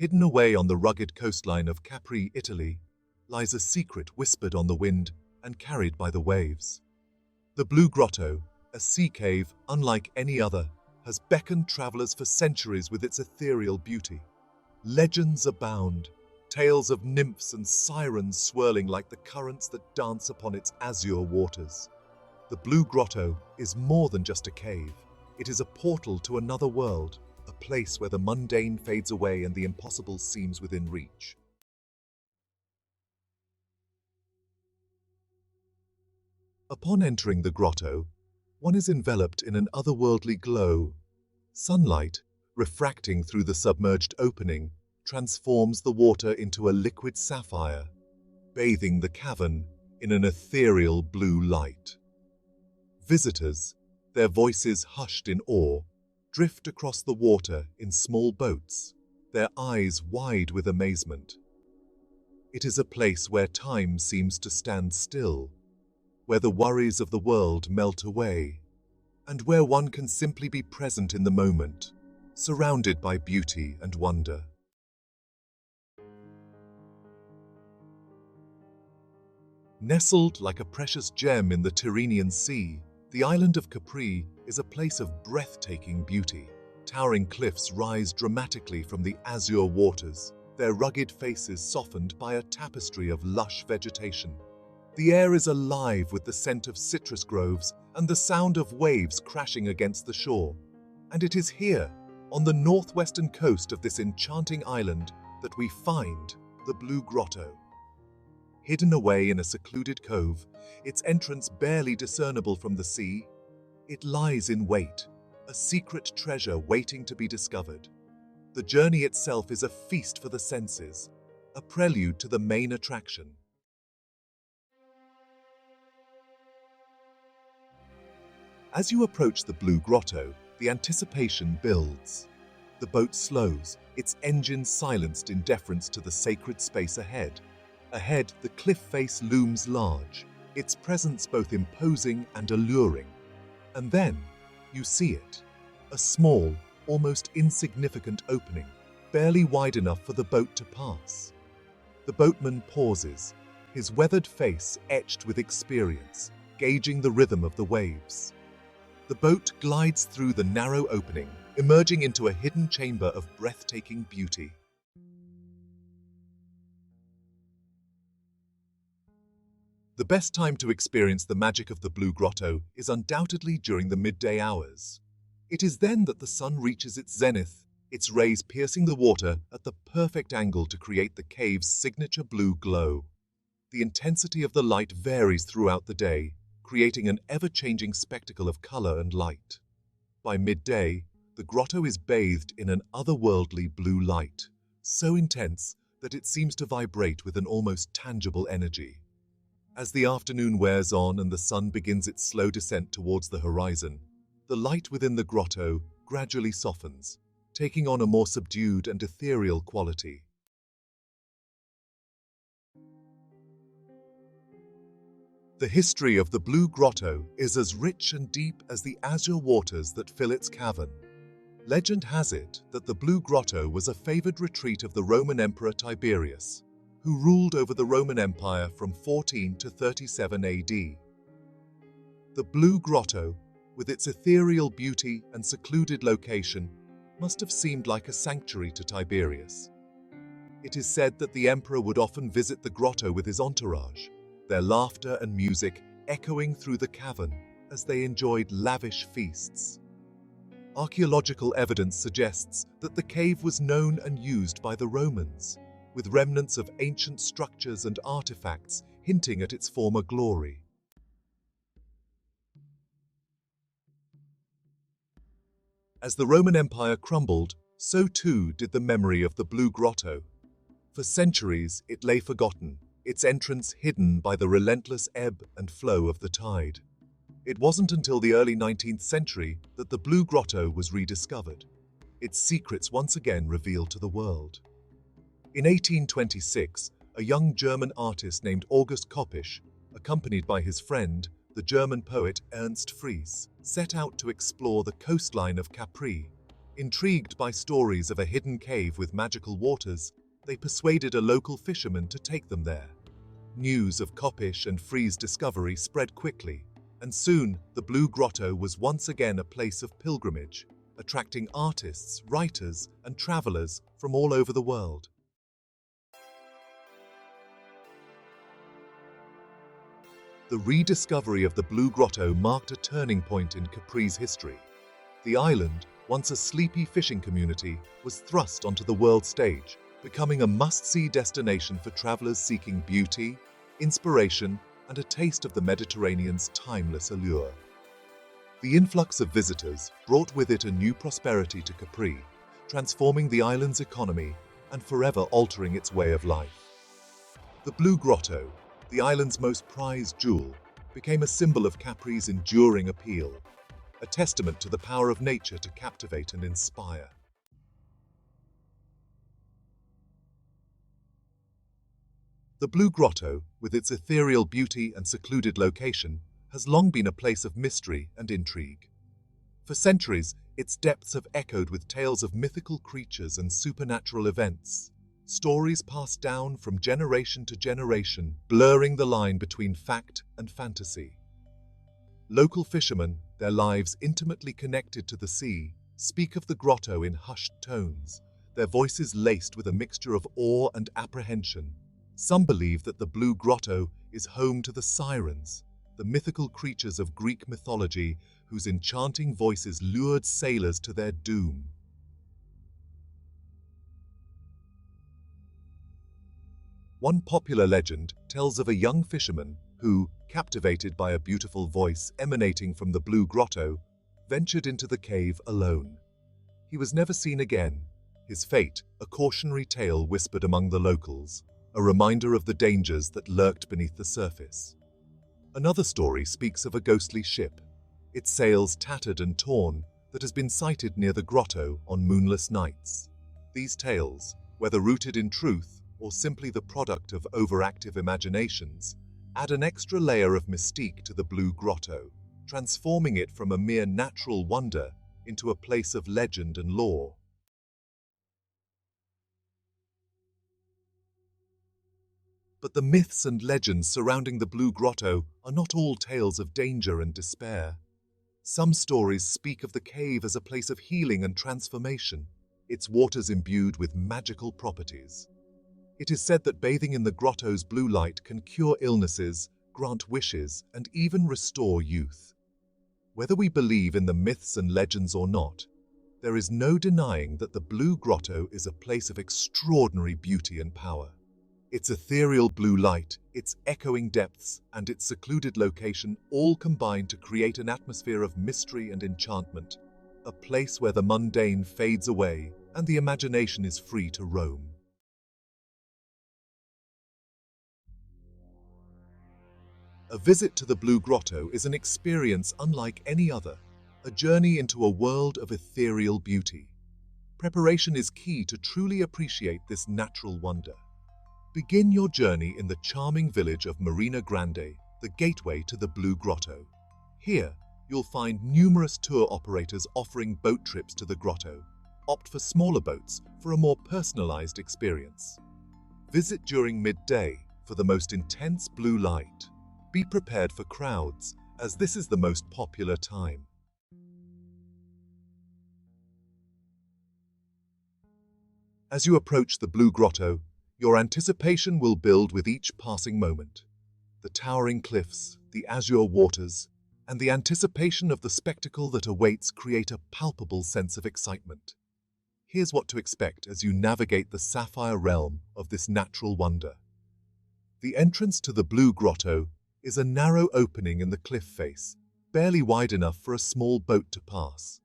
Hidden away on the rugged coastline of Capri, Italy, lies a secret whispered on the wind and carried by the waves. The Blue Grotto, a sea cave unlike any other, has beckoned travelers for centuries with its ethereal beauty. Legends abound, tales of nymphs and sirens swirling like the currents that dance upon its azure waters. The Blue Grotto is more than just a cave. It is a portal to another world, a place where the mundane fades away and the impossible seems within reach. Upon entering the grotto, one is enveloped in an otherworldly glow. Sunlight, refracting through the submerged opening, transforms the water into a liquid sapphire, bathing the cavern in an ethereal blue light. Visitors, their voices hushed in awe, drift across the water in small boats, their eyes wide with amazement. It is a place where time seems to stand still, where the worries of the world melt away, and where one can simply be present in the moment, surrounded by beauty and wonder. Nestled like a precious gem in the Tyrrhenian Sea, the island of Capri is a place of breathtaking beauty. Towering cliffs rise dramatically from the azure waters, their rugged faces softened by a tapestry of lush vegetation. The air is alive with the scent of citrus groves and the sound of waves crashing against the shore. And it is here, on the northwestern coast of this enchanting island, that we find the Blue Grotto. Hidden away in a secluded cove, its entrance barely discernible from the sea, it lies in wait, a secret treasure waiting to be discovered. The journey itself is a feast for the senses, a prelude to the main attraction. As you approach the Blue Grotto, the anticipation builds. The boat slows, its engine silenced in deference to the sacred space ahead. Ahead, the cliff face looms large, its presence both imposing and alluring. And then, you see it. A small, almost insignificant opening, barely wide enough for the boat to pass. The boatman pauses, his weathered face etched with experience, gauging the rhythm of the waves. The boat glides through the narrow opening, emerging into a hidden chamber of breathtaking beauty. The best time to experience the magic of the Blue Grotto is undoubtedly during the midday hours. It is then that the sun reaches its zenith, its rays piercing the water at the perfect angle to create the cave's signature blue glow. The intensity of the light varies throughout the day, creating an ever-changing spectacle of color and light. By midday, the grotto is bathed in an otherworldly blue light, so intense that it seems to vibrate with an almost tangible energy. As the afternoon wears on and the sun begins its slow descent towards the horizon, the light within the grotto gradually softens, taking on a more subdued and ethereal quality. The history of the Blue Grotto is as rich and deep as the azure waters that fill its cavern. Legend has it that the Blue Grotto was a favored retreat of the Roman Emperor Tiberius, who ruled over the Roman Empire from 14 to 37 AD. The Blue Grotto, with its ethereal beauty and secluded location, must have seemed like a sanctuary to Tiberius. It is said that the emperor would often visit the grotto with his entourage, their laughter and music echoing through the cavern as they enjoyed lavish feasts. Archaeological evidence suggests that the cave was known and used by the Romans, with remnants of ancient structures and artifacts hinting at its former glory. As the Roman Empire crumbled, so too did the memory of the Blue Grotto. For centuries, it lay forgotten, its entrance hidden by the relentless ebb and flow of the tide. It wasn't until the early 19th century that the Blue Grotto was rediscovered, its secrets once again revealed to the world. In 1826, a young German artist named August Koppisch, accompanied by his friend, the German poet Ernst Fries, set out to explore the coastline of Capri. Intrigued by stories of a hidden cave with magical waters, they persuaded a local fisherman to take them there. News of Kopish and Free's discovery spread quickly, and soon the Blue Grotto was once again a place of pilgrimage, attracting artists, writers, and travelers from all over the world. The rediscovery of the Blue Grotto marked a turning point in Capri's history. The island, once a sleepy fishing community, was thrust onto the world stage, becoming a must-see destination for travelers seeking beauty, inspiration, and a taste of the Mediterranean's timeless allure. The influx of visitors brought with it a new prosperity to Capri, transforming the island's economy and forever altering its way of life. The Blue Grotto, the island's most prized jewel, became a symbol of Capri's enduring appeal, a testament to the power of nature to captivate and inspire. The Blue Grotto, with its ethereal beauty and secluded location, has long been a place of mystery and intrigue. For centuries, its depths have echoed with tales of mythical creatures and supernatural events, stories passed down from generation to generation, blurring the line between fact and fantasy. Local fishermen, their lives intimately connected to the sea, speak of the grotto in hushed tones, their voices laced with a mixture of awe and apprehension. Some believe that the Blue Grotto is home to the Sirens, the mythical creatures of Greek mythology whose enchanting voices lured sailors to their doom. One popular legend tells of a young fisherman who, captivated by a beautiful voice emanating from the Blue Grotto, ventured into the cave alone. He was never seen again, his fate a cautionary tale whispered among the locals, a reminder of the dangers that lurked beneath the surface. Another story speaks of a ghostly ship, its sails tattered and torn, that has been sighted near the grotto on moonless nights. These tales, whether rooted in truth or simply the product of overactive imaginations, add an extra layer of mystique to the Blue Grotto, transforming it from a mere natural wonder into a place of legend and lore. But the myths and legends surrounding the Blue Grotto are not all tales of danger and despair. Some stories speak of the cave as a place of healing and transformation, its waters imbued with magical properties. It is said that bathing in the grotto's blue light can cure illnesses, grant wishes, and even restore youth. Whether we believe in the myths and legends or not, there is no denying that the Blue Grotto is a place of extraordinary beauty and power. Its ethereal blue light, its echoing depths, and its secluded location all combine to create an atmosphere of mystery and enchantment, a place where the mundane fades away and the imagination is free to roam. A visit to the Blue Grotto is an experience unlike any other, a journey into a world of ethereal beauty. Preparation is key to truly appreciate this natural wonder. Begin your journey in the charming village of Marina Grande, the gateway to the Blue Grotto. Here, you'll find numerous tour operators offering boat trips to the grotto. Opt for smaller boats for a more personalized experience. Visit during midday for the most intense blue light. Be prepared for crowds, as this is the most popular time. As you approach the Blue Grotto, your anticipation will build with each passing moment. The towering cliffs, the azure waters, and the anticipation of the spectacle that awaits create a palpable sense of excitement. Here's what to expect as you navigate the sapphire realm of this natural wonder. The entrance to the Blue Grotto is a narrow opening in the cliff face, barely wide enough for a small boat to pass.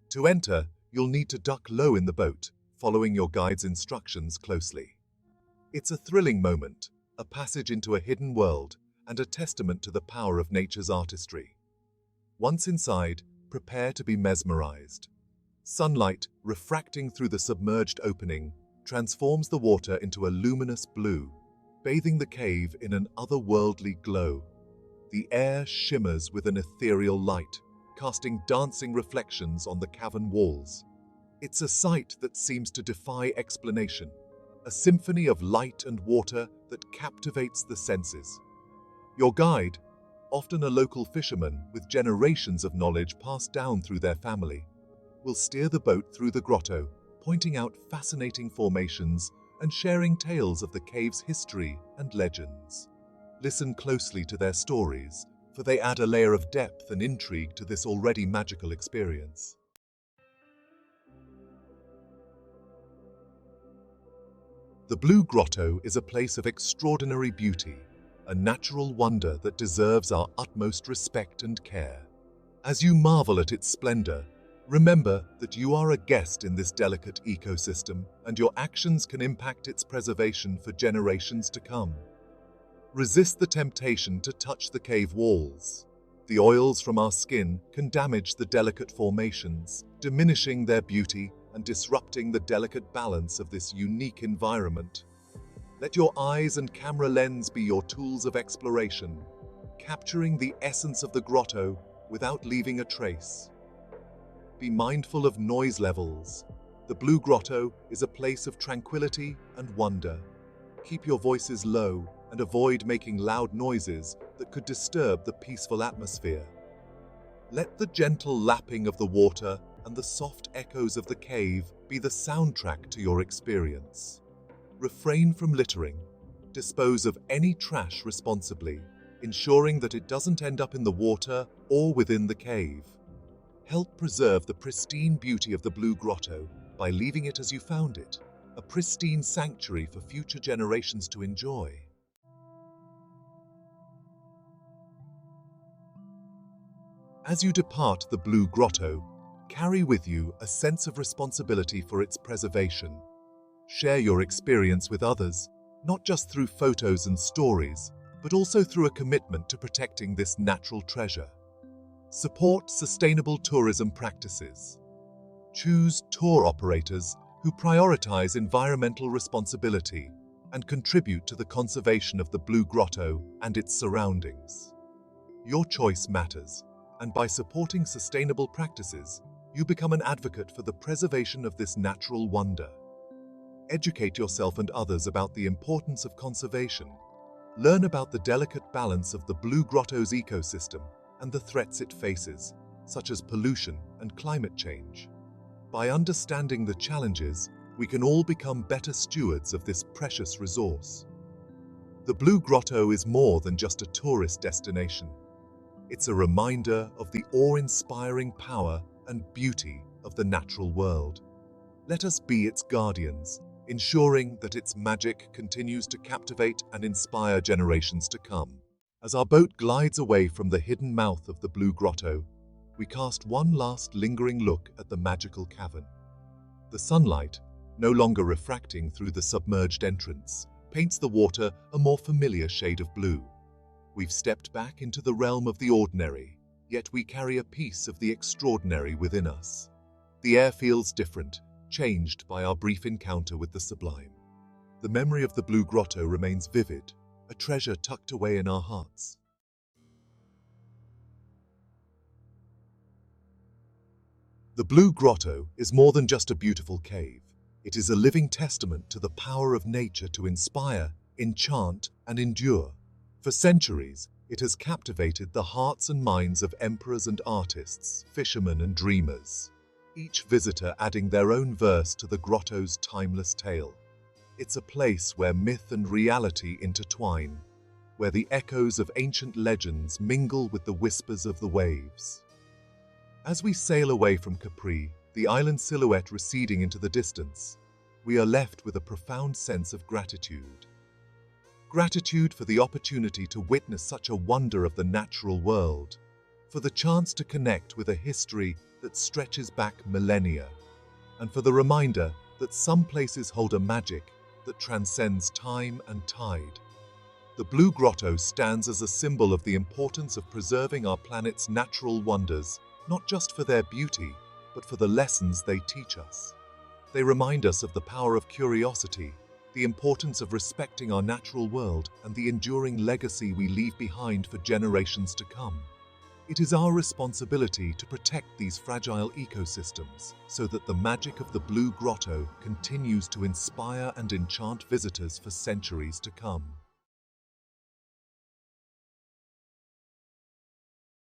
To enter, you'll need to duck low in the boat, following your guide's instructions closely. It's a thrilling moment, a passage into a hidden world, and a testament to the power of nature's artistry. Once inside, prepare to be mesmerized. Sunlight, refracting through the submerged opening, transforms the water into a luminous blue, bathing the cave in an otherworldly glow. The air shimmers with an ethereal light, casting dancing reflections on the cavern walls. It's a sight that seems to defy explanation, a symphony of light and water that captivates the senses. Your guide, often a local fisherman with generations of knowledge passed down through their family, will steer the boat through the grotto, pointing out fascinating formations and sharing tales of the cave's history and legends. Listen closely to their stories, for they add a layer of depth and intrigue to this already magical experience. The Blue Grotto is a place of extraordinary beauty, a natural wonder that deserves our utmost respect and care. As you marvel at its splendor, remember that you are a guest in this delicate ecosystem, and your actions can impact its preservation for generations to come. Resist the temptation to touch the cave walls. The oils from our skin can damage the delicate formations, diminishing their beauty and disrupting the delicate balance of this unique environment. Let your eyes and camera lens be your tools of exploration, capturing the essence of the grotto without leaving a trace. Be mindful of noise levels. The Blue Grotto is a place of tranquility and wonder. Keep your voices low and avoid making loud noises that could disturb the peaceful atmosphere. Let the gentle lapping of the water and the soft echoes of the cave be the soundtrack to your experience. Refrain from littering. Dispose of any trash responsibly, ensuring that it doesn't end up in the water or within the cave. Help preserve the pristine beauty of the Blue Grotto by leaving it as you found it, a pristine sanctuary for future generations to enjoy. As you depart the Blue Grotto, carry with you a sense of responsibility for its preservation. Share your experience with others, not just through photos and stories, but also through a commitment to protecting this natural treasure. Support sustainable tourism practices. Choose tour operators who prioritize environmental responsibility and contribute to the conservation of the Blue Grotto and its surroundings. Your choice matters, and by supporting sustainable practices, you become an advocate for the preservation of this natural wonder. Educate yourself and others about the importance of conservation. Learn about the delicate balance of the Blue Grotto's ecosystem and the threats it faces, such as pollution and climate change. By understanding the challenges, we can all become better stewards of this precious resource. The Blue Grotto is more than just a tourist destination. It's a reminder of the awe-inspiring power and beauty of the natural world. Let us be its guardians, ensuring that its magic continues to captivate and inspire generations to come. As our boat glides away from the hidden mouth of the Blue Grotto, we cast one last lingering look at the magical cavern. The sunlight, no longer refracting through the submerged entrance, paints the water a more familiar shade of blue. We've stepped back into the realm of the ordinary, yet we carry a piece of the extraordinary within us. The air feels different, changed by our brief encounter with the sublime. The memory of the Blue Grotto remains vivid, a treasure tucked away in our hearts. The Blue Grotto is more than just a beautiful cave. It is a living testament to the power of nature to inspire, enchant, and endure. For centuries, it has captivated the hearts and minds of emperors and artists, fishermen and dreamers, each visitor adding their own verse to the grotto's timeless tale. It's a place where myth and reality intertwine, where the echoes of ancient legends mingle with the whispers of the waves. As we sail away from Capri, the island silhouette receding into the distance, we are left with a profound sense of gratitude. Gratitude for the opportunity to witness such a wonder of the natural world, for the chance to connect with a history that stretches back millennia, and for the reminder that some places hold a magic that transcends time and tide. The Blue Grotto stands as a symbol of the importance of preserving our planet's natural wonders, not just for their beauty, but for the lessons they teach us. They remind us of the power of curiosity, the importance of respecting our natural world, and the enduring legacy we leave behind for generations to come. It is our responsibility to protect these fragile ecosystems so that the magic of the Blue Grotto continues to inspire and enchant visitors for centuries to come.